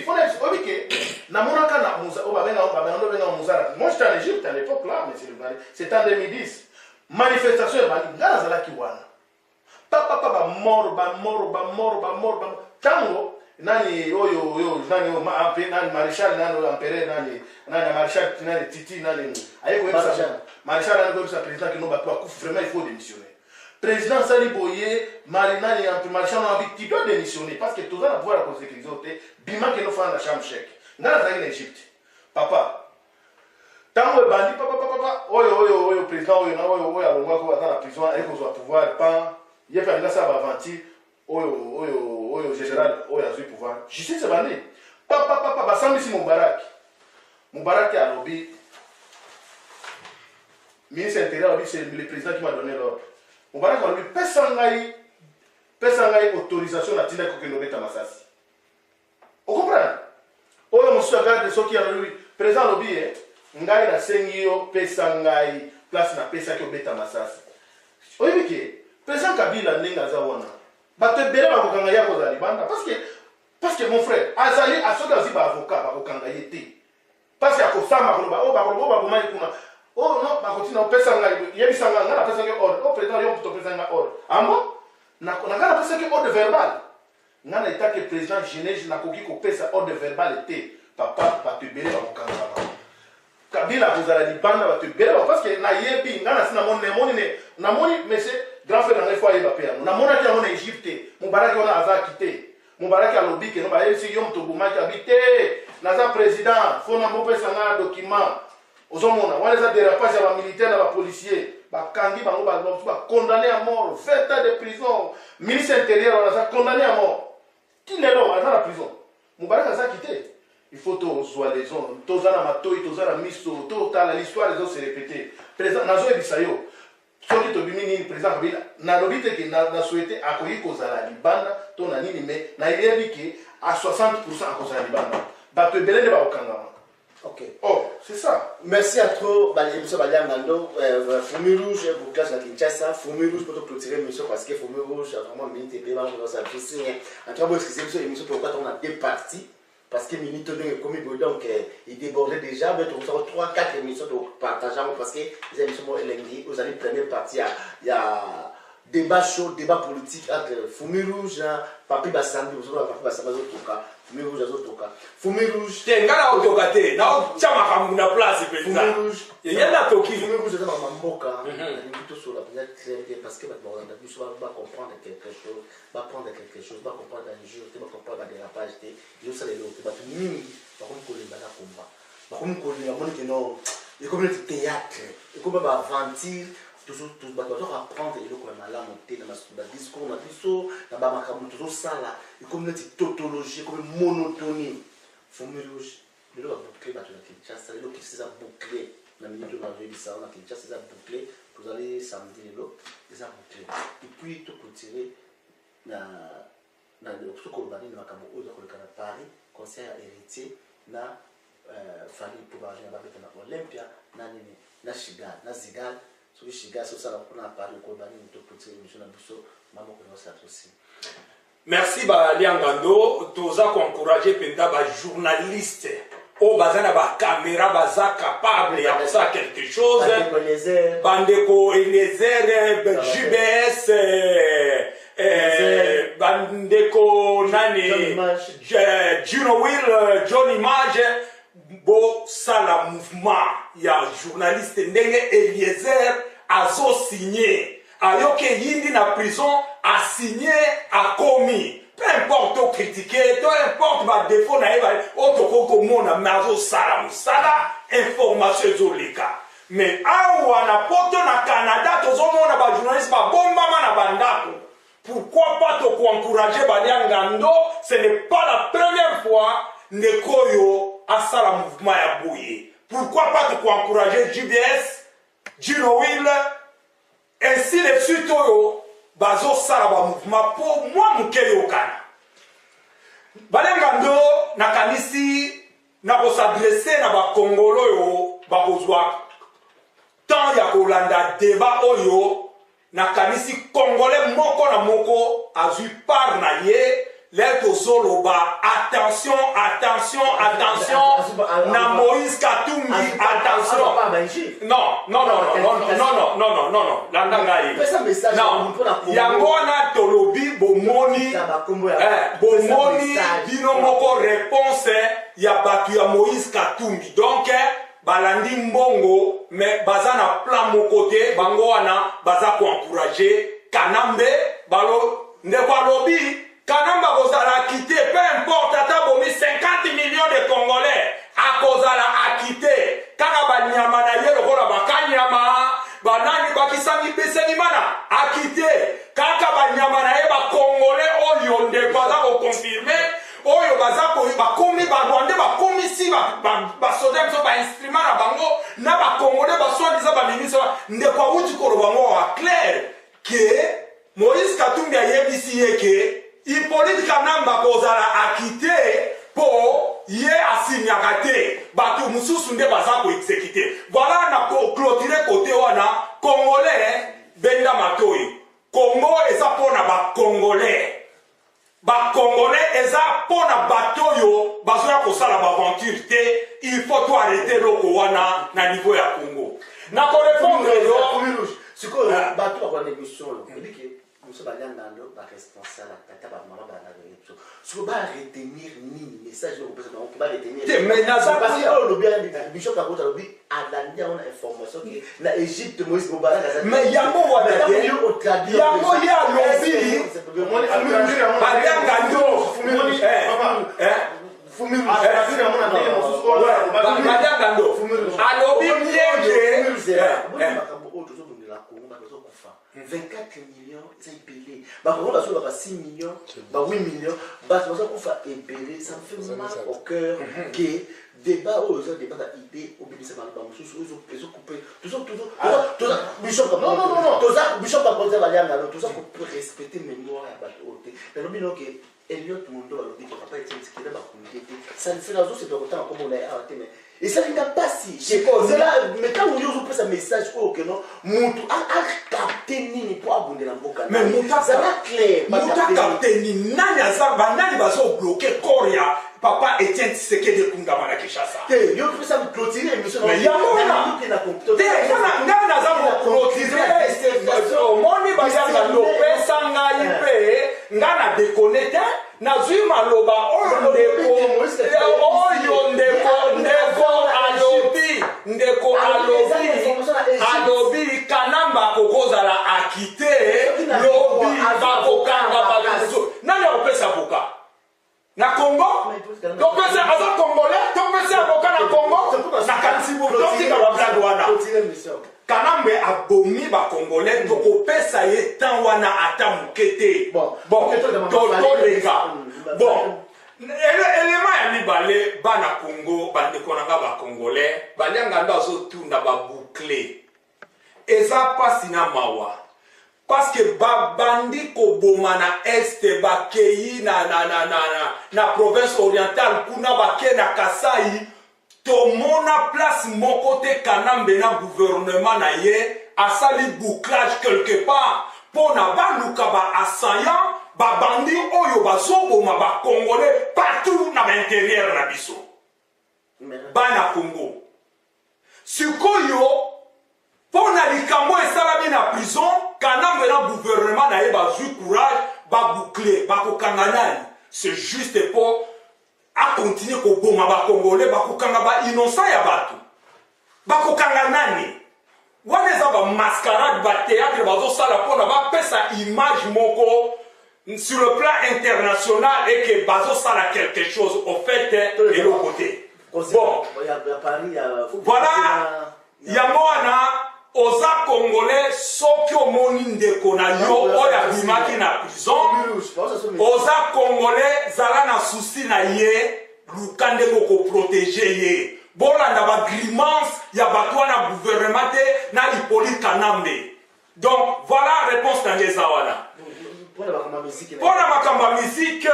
faut que moi j'étais en Égypte à l'époque là, mais c'était en 2010. Manifestation papa mort. Tango nani oyo nani maréchal nani empereur nani maréchal nani Titi nani ayeko maréchal nani ko sa président qui non ba quoi vraiment il faut démissionner. Président Sali Boye, Marina et Antimarchand ont dit qu'il doit démissionner parce que tout le monde a pouvoir la consécurité. Bima qui nous fait la chambre chèque. Nous sommes en Égypte. Papa, tant que bandit, papa, oyo, président, oyo, alonga ko dans la prison, et qu'on soit pouvoir, pan, il y a pas de ça aventure, oyo, général, oyo, a eu pouvoir. Justice c'est bandit. Papa, samedi si Moubarak a lobby. Ministre intérieur, c'est le président qui m'a donné l'ordre. On va dire que personne autorisation à tirer que nous mettons Masasi. Vous comprenez? On a monsieur regarde ce qui a lui président lobby ngai na sengio pesangai place na pesa que beta Masasi. Oyebi ke président Kabila nenga zawana. Ba te bere ba kokanga ya kozali banda parce que mon frère azali asoka aussi ba avocat ba kokanga yete. Parce que akosama ko ba bomai kuna. Oh non, ma continue au pesanga, il y a des sangs, on a pesanga ordre, au président, il y a un pesanga ordre. Amo, on a pesanga ordre verbal. On a état que président Genève n'a coquille qu'on pèse ordre verbal était. Papa, va te bérer au Kangaba. Kabila, vous allez dire, banda, va te bérer parce que na yebi, on a mon mais c'est grand frère, on a fois yeba père. On a mon qui en Égypte, mon barak on a quitté. Mon barak a lobby que nous va essayer de tomber qui habité. naza président fo na mopesa nga document ozomona wana eza dérapage ya bamilitaire na bapolicier bakangi bango bacondamné à mort 20 ans de prison ministre intérieur wana aza condamné à mort ti lelo aza na prison Moubarak aza quitté il faut tozwa les hommes toza na matoi toza na miso totala l'histoire ezo se répéter président nazoyebisa yo soki tobimi nini président kabila nalobi te ke na souhaité akoki kozala libanda to na nini mais nayebi ke à 60% akozala libanda bato ebele nde bakokangama. Ok. Oh, c'est ça. Merci à trop, monsieur Baliangando. Fumée rouge pour classe à Kinshasa. Fumée rouge pour clôturer l'émission parce que Fumée rouge a vraiment minute et paiement. Je vais s'apprécier. En tout cas, vous excusez l'émission, l'émission pourquoi on a deux parties. Parce que minute est commis donc il débordait déjà. Mais on sort 3-4 émissions de partager parce que les émissions vous allez première partie. Il y a débat chaud, débat politique entre Fumée rouge, Papi Bassambi, vous avez Papi Bassambi, Fumée rouge, Azotoka. Fumée rouge. T'es un gars autogaté. Non, tu as ma place. Fumée rouge. Il y a la toki. Fumée rouge, c'est dans ma moka. Plutôt sur la première claire parce que on va comprendre quelque chose, va prendre quelque chose, va comprendre un jeu, va comprendre un dérapage. Je sais les autres. Tu mimi, par contre, qu'on les bat à combat. Par contre, qu'on les a que non. Il y a comme le théâtre. Il y a comme un ventir. Toujours apprendre et le la montée dans le discours, dans le toujours ça là, et comme une tautologie, comme une monotonie. Fumée rouge, le lot a bouclé, la Kinshasa, le lot qui s'est bouclé, la minute de l'enjeu du salon, la Kinshasa s'est bouclé, vous allez samedi, le lot, ils ont bouclé. Et puis tout clôturé, dans le Sokolbani, dans le Cameroun, dans le Paris, conseil héritier, dans famille pour aller avec l'Olympia, dans Chigal, dans Zigal. Merci Baliangando, toza encourager penda ba journaliste o bazana ba caméra baza capable ya ça quelque chose bandeko Eliezer JBS bandeko nani Juno Will John Image bo sala mouvement ya journaliste ndenge Eliezer azo signé ayoke yindi na prison a signé a commis peu importe au critiquer peu importe ba défaut na eba otoko komona mazo sala musala information ezoleka mais awa na poto na Canada tozomona ba journaliste ba bombama na bandako. Pourquoi pas te encourager Baliangando? Ce n'est pas la première fois Nekoyo a ça la mouvement ya bouillé. Pourquoi pas te encourager JBS, Gino Will, ainsi de suite yo bazo ça la mouvement pour moi mukeyo kana. Baliangando na kanisi na ko s'adresser na ba Congolo yo ba kozwa tant ya kolanda débat oyo na kanisi Congolais moko na moko azui par na ye l'aide solo ba attention na Moïse Katumbi attention non landangai yango na tolobi bomoni dino moko réponse ya batu ya Moïse Katumbi donc balandi mbongo mais baza na plan mokote bango wana baza ko encourager Kanambe balo ndeko alobi Kanamba kozala quitter peu importe ata bomi 50 millions de Congolais akozala akite kaka banyama na ye lokola bakanyama banani bakisangi besengi mana akite kaka banyama na ye ba Congolais oyo ndeko aza ko confirmer oyo baza ko bakomi ba Rwanda bakomi si ba soda so ba instrument na bango na ba Congolais ba soa disa ba ministre ndeko awuti ko bango wa clair que Moïse Katumbi ayebisi yeke Hippolyte Kanamba kozala akite po ye asinyaka te batu mususu nde baza ko exécuter. Voilà na clôturer côté wana Congolais benda matoi. Congo eza pona ba Congolais. Ba Congolais eza pona batoyo bazoya kosala ba aventure te. Il faut tout arrêter loko wana na niveau ya Congo. Na ko répondre yo siko batu ba kwa émission lo. Monsieur Baliangando ba responsable tata ba maman ba na émission. Siko ba retenir ni message au président on va retenir. Mais naza parce que le bien dit Bishop Kakota lobi adandi on a information que na Égypte Moïse Moubarak mais yango wana yango ya lobi Baliangando alobi bien 24 millions, c'est ébélé. On a 6 millions, 8 millions, ébélé. Ça me fait mal au cœur que débat aux débat d'idées, au ministère de la ils ont coupé. Tout ça, Bishop, non, tout ça, Bishop va poser la liane, tout ça pour respecter mémoire à la haute. Mais le bilan que Elliot Mondo a dit que papa était ce qu'il a communiqué. Ça ne fait la chose, c'est pas autant comme on a arrêté, mais. Et ça n'a pas si. C'est là, mais quand vous avez un message, que non, Moutou a capté Nini pour abonder la boca. Mais Moutou a clair. Moutou a capté Nini. Nani a ça, Nani va se bloquer Korea. Papa Etienne Tshisekedi Kundama na Kinshasa. Il y a ça me clôturer l'émission. Mais il y a moi. Nani a ça me clôturer. Moni Bayanga Lopez Sanga Ipe. Ngana déconnecté. Nazui maloba ndeko alobi kanamba kokozala akite lobi bakokanga balusu nani akopesa boka na Congo topesa aza congolais topesa boka na Congo na kansibu totika bablad wana kanambe abomi bakongolais tokopesa ye tan wana ata mokete bon toleka bon élément ya mibale bana Congo bandeko nanga bakongolais balianga ndo azotunda baboucle eza pasi na mawa parce que babandi koboma na este bakei na province orientale kuna bake na Kasai tomona place moko te kanambe na gouvernement na ye asali bouclage quelque part pona baluka ba assaillant babandi oyo bazoboma ba congolais partout na l'intérieur na biso bana Congo sikoyo pona likambo esalami na prison kanambe na gouvernement na ye bazwi courage ba boucler ba kokangana c'est juste pour a continuer koboma ba congolais ba kokanga ba innocent ya bato ba kokanga nani wana eza ba mascarade ba théâtre bazosala pona bapesa image moko sur le plan international et que bazosala quelque chose au fait et l'autre côté bon voilà yango wana oza congolais soki omoni ndeko na yo oyo abimaki na prison oza congolais zala na souci na ye luka ndenge okoprotege ye bolanda bagrimance ya bato wana gouvernement te na Hippolyte Kanambe donc voilà réponse na ngeza wana mpona makambo ya musique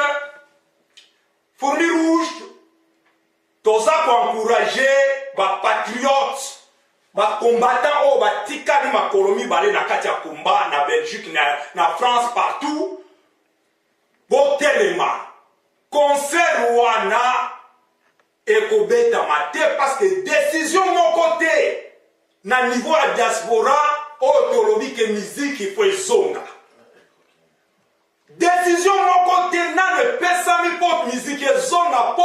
Fourmi Rouge toza koencourage bapatriote bacombattant oyo batikali makolo mibale na kati ya komba na Belgique na France partout botelema concert wana ekobetama te parce que décision moko te na niveau ya diaspora oyo tolobi ke musique ifo ezonga décision moko te nano epesami mpo musique ezonga mpo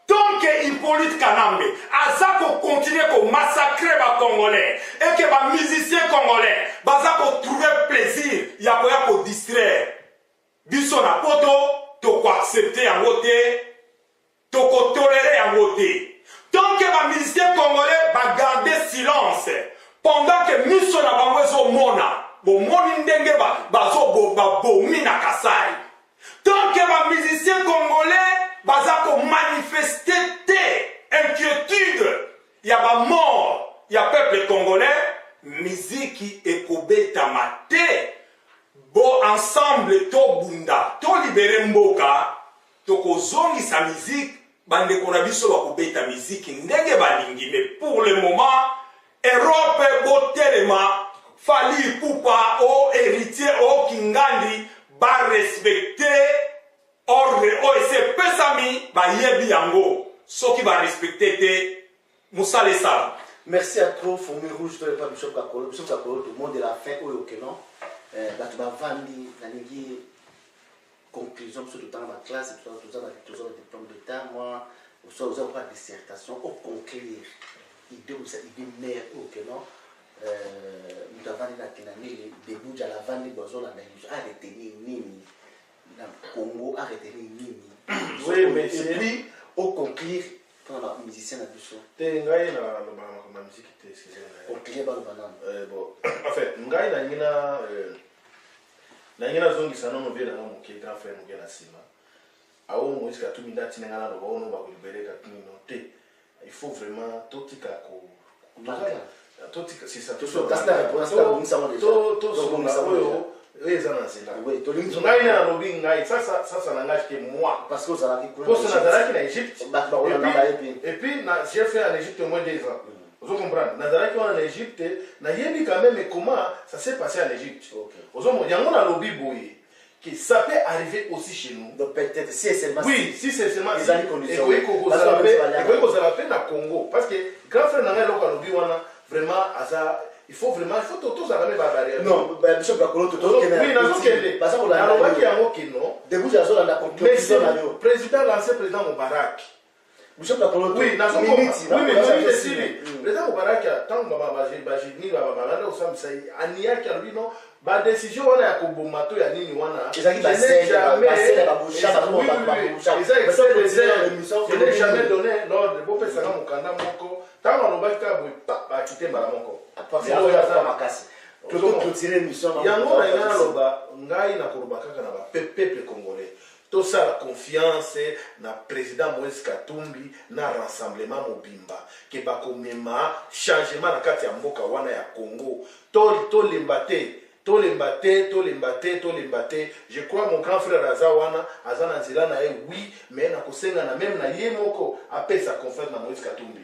tant que Hippolyte Kanambe aza continuer ko massacrer ba congolais et que ba musiciens congolais baza ko trouver plaisir ya koya ko distraire biso na poto to ko accepter yango te to ko tolérer yango te tant que ba musiciens congolais ba garder silence pendant que miso na bango ezomona bomoni ndenge bazo bomi na Kasai tant que ba musiciens congolais baza ko manifester inquiétude ya ba mort ya peuple congolais miziki ekobetama te bo ensemble to bunda to libere mboka to kozongisa miziki bandeko na biso bakobeta miziki ndenge balingi mais pour le moment Europe botelema Fali Ipupa o héritier o Kingandi ba respecter ordre OEC pesami ba yebi yango soki ba respecter te musale sala. Merci à trop Fourmi Rouge to pas Bishop Kakolo tout le monde de la fin au Okeno batu ba vandi na ningi conclusion sur tout temps ma classe tout ça diplôme d'état moi ça vous pas dissertation au conclure idée mère au Okeno nous avons dit que début de la vente de besoin arrêter nini na Congo arrêter nini oui mais et puis au conclure pour la musicien na biso te ngai na musique te conclure ba banana bon en fait ngai na ngina zongisa nono bien na mon grand frère mon na sima awo Moïse Katumbi ndati ngana no ba ono ba libérer Katumbi no te il faut vraiment totika ko totika c'est ça tout ça that's la réponse là on ça déjà oui ça na c'est là oui to lingi ngai na lobi ngai ça na ngaki moi parce que ça la qui pour ça na na Égypte et puis j'ai fait en Égypte au moins 2 ans vous comprenez nazaraki en Égypte na yebi quand même comment ça s'est passé en Égypte ozo mo yango na lobi boye que ça peut arriver aussi chez nous. Donc peut-être si c'est seulement oui, si c'est seulement les années conditions. Et qu'on ça la peine à Congo parce que grand frère n'a pas lobi wana vraiment il faut tout ça même barrière. Non, bishop Bakolo tout oui, nazo kende. Parce que la loi qui yango kino. Debout ya zo la conclusion na yo. Président l'ancien président Moubarak. Bishop Bakolo oui, nazo minute. Oui, mais c'est président Moubarak tant baba ni baba na osam sai ania ki albi no ba décision wana ya kobomato ya nini wana je n'ai jamais donné l'ordre pour faire ça mukanda moko tant on va ka ba quitter mbala moko yango na yana loba ngai na koloba kaka na ba peuple congolais tout ça la confiance na président Moïse Katumbi na rassemblement mobimba ke ba komema changement na kati ya mboka wana ya Congo to limbate to limbate. Je crois mon grand frère Azawana Azana Zilana oui mais na kosenga na même na yemoko appelle sa confiance na Moïse Katumbi.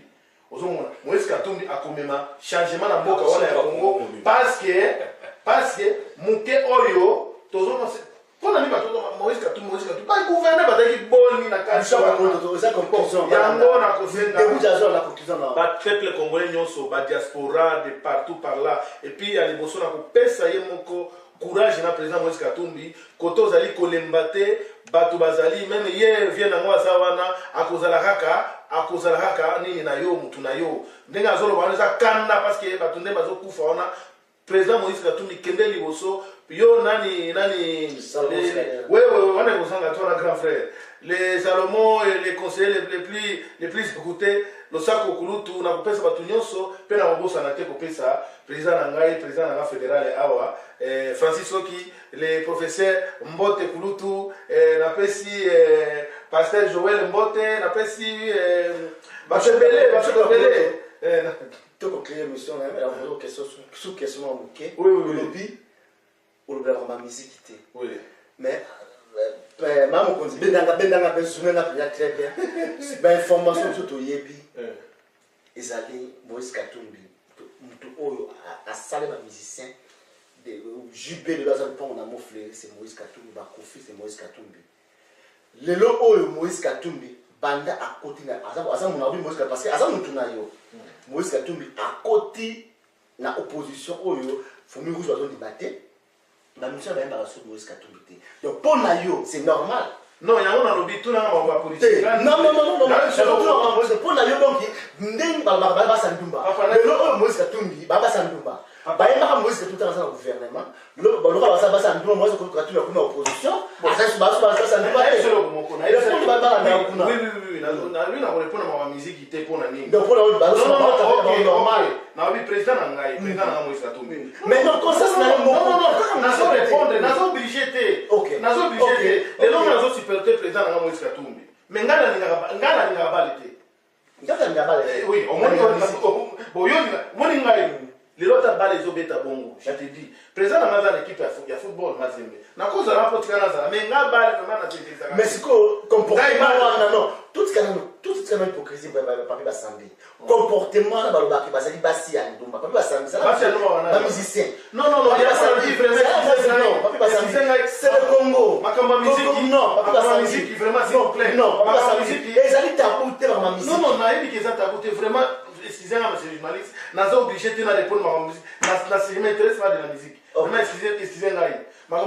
Ozomona Moïse Katumbi a komema changement na mboka wana ya Congo parce que muke oyo tozoma pour la Moïse Katumbi pas gouverner bataki boni na kanisa yango na kosenga ba peuple congolais nyonso ba diaspora de partout par là et puis ya liboso na kopesa ye moko courage na président Moïse Katumbi koto zali kolembate batu bazali même hier vient na mwa sawana akozala kaka nini na yo mutu na yo ndenga zolo banza kanda parce que batu nde bazokufa ona président Moïse Katumbi kende liboso yo nani ouais on est au toi grand frère les Salomon et les conseillers les plus écoutés le sako kulutu na kopesa batu nyonso pe na bobosa na te kopesa président na fédéral awa Francis Oki les professeurs Mbote kulutu na pesi pasteur Joël Mbote na pesi bachebele tout pour créer mission là mais la question sous question ok oui lobby ou le vraiment musique oui mais maman qu'on dit bendanga besoin na très bien ben information surtout yebi ezali Moïse Katumbi mutu oyo a salé ma musicien de jubé de bazan pont na moflé c'est Moïse Katumbi ba kofi c'est Moïse Katumbi lelo oyo Moïse Katumbi banda à côté na aza mon abi Moïse parce que aza mutu na yo Moïse Katumbi à côté na opposition oyo fomi rouge bazon débattre na mission ba yamba sur Moïse Katumbi donc pour na yo c'est normal non yango na lobi tout na ba politique non pour na yo donc ndeng ba sandumba lelo Moïse Katumbi ba sandumba ba yamba Moïse Katumbi dans le gouvernement lo ba sandumba Moïse Katumbi na opposition asa ba sandumba oui na lui na répondre ma musique était pour na nini donc pour la normal na oui président na ngai président na Moïse Katumbi mais non comme ça c'est non na so répondre na so obligé té na so obligé té les noms na so supporter président na Moïse Katumbi mais ngala ninga balité oui au moins bon yo moni ngai les autres balles obeta bongo je te dis président na maza l'équipe ya football mazembe na cause la porte kana za mais nga balle vraiment na tete mais c'est quoi comportement non tout ce kana hypocrisie papi ba sambi comportement na baloba ki bazali basi ya ndumba papi ba sambi ça ba musicien non il y a ça dit vraiment papi ba sambi c'est le Congo makamba musique non papi ba sambi musique vraiment s'il vous plaît non papi ba sambi ezali tabou te ba musique non na yebi que ça tabou te vraiment excusez-moi monsieur journaliste naza obligé de répondre ma musique na si je m'intéresse pas de la musique vraiment excusez-moi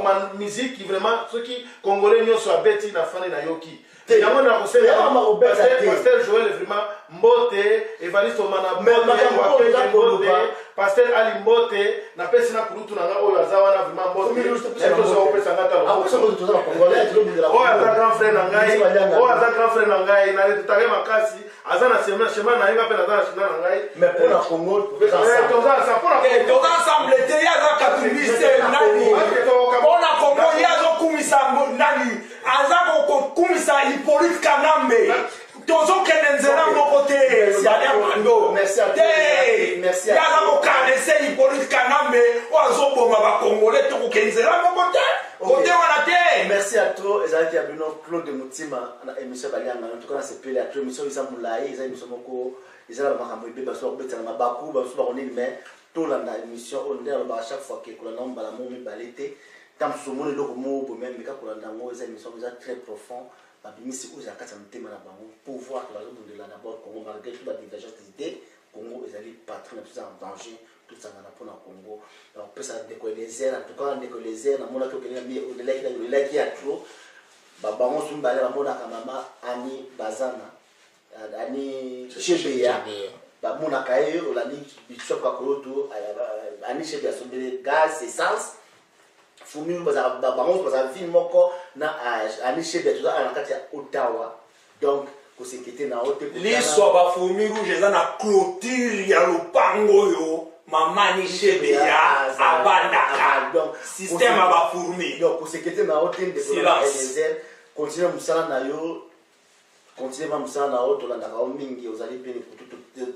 ma musique qui vraiment ceux qui congolais nyo so abeti na fane na yoki yango na kosenga pasteur Joël vraiment Mbote, Evariste Omana Mbote, Pasteur Ali Mbote, na pesi na kulutu na nga oyo azawa na vraiment Mbote. Oyo aza grand frère na ngai, oyo aza grand frère na ngai, na retutare makasi, aza na chemin na yenga pe na na chemin na ngai. Mais pour la Congo, toza ensemble te yaza katumbise nani. Pour la Congo yazo kumisa nani. Aza ko kumisa Hippolyte Kanambe. Tozo kenenzela moko te Salia Mando. Merci à toi. Merci à toi. Yaza ko kanese Hippolyte Kanambe ozo boma ba Congolais to kenzela moko te. Côté wana te. Merci à toi. Ezalaki ya bino Claude Mutima na émission Balianga. En tout cas, c'est pelé à toi émission isa mulai, isa émission moko, isa la makambo ibe baso obeta na mabaku, baso ba koneli mais to la émission on est à chaque fois que ko la nomba la momi balete. Tam somo le loko mo bo même ka ko la ndango isa émission isa très profond. Babimisi oza kati mutema na bango pouvoir que bazobundela d'abord Congo malgré toute la divergence d'idées Congo ezali patron tout ça en danger tout ça na pona Congo donc pesa ndeko les airs en tout cas ndeko les airs na mona ko kenya mi au-delà qui a trop bango sumbale ba mona ka mama Ani Bazana Ani Chebeya ba mona ka yo olandi bishop ka koloto Ani Chebeya sombele gaz essence Fumiru bango baza ville moko na Ani Chebeya tout ça na kati ya Ottawa donc ko sekete na hote liso ba Fumiru jeza na clôture ya lopango yo Mama Ani Chebeya abandaka donc système ba fourmi donc ko sekete na hote de Eliezer continue musala na yo continue musala na hote la ndaka mingi ozali pene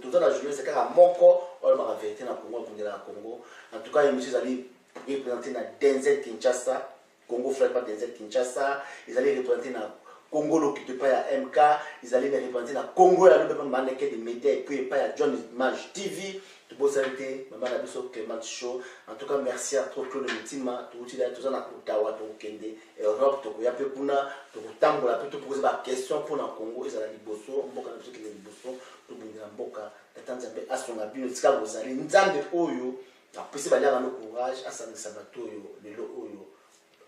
tout ça la journée c'est kaka moko on va vérité na Congo pour la Congo en tout cas monsieur Zali représenté na Denzel Kinshasa Congo frère pas Denzel Kinshasa ils allaient représenter na Congo l'occupé pas ya MK ils allaient représenter na Congo ya le mannequin des médias et puis pas ya John Image TV tout beau santé maman la biso Clement Show en tout cas merci à trop Claude Mutima tout utile tout ça na Ottawa to Kende Europe to ya pe kuna to tambola pe to poser ba question pour na Congo ils allaient liboso mboka na biso ki liboso to bundela mboka tatanza pe asonga bino tsika bozali nzambe oyo apesi baliaka no courage asangisa bato oyo lelo oyo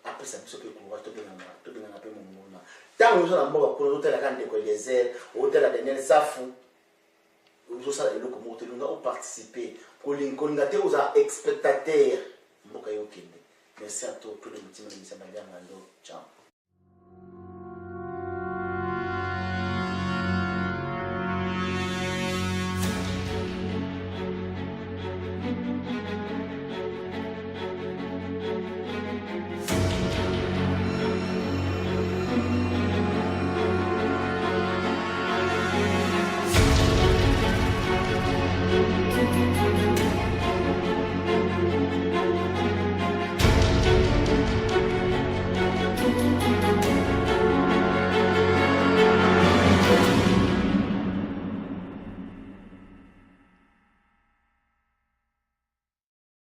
apesa biso pe courage tobengana mpe momona ntango ozo na mboka kuna ozotalaka ndeko Eliezer otala Daniel Safu ozosala eloko moko te longa oparticipe kolinga te oza spectateur mboka yo kende merci à toi Claude Mutima na misa balianga ndo ciao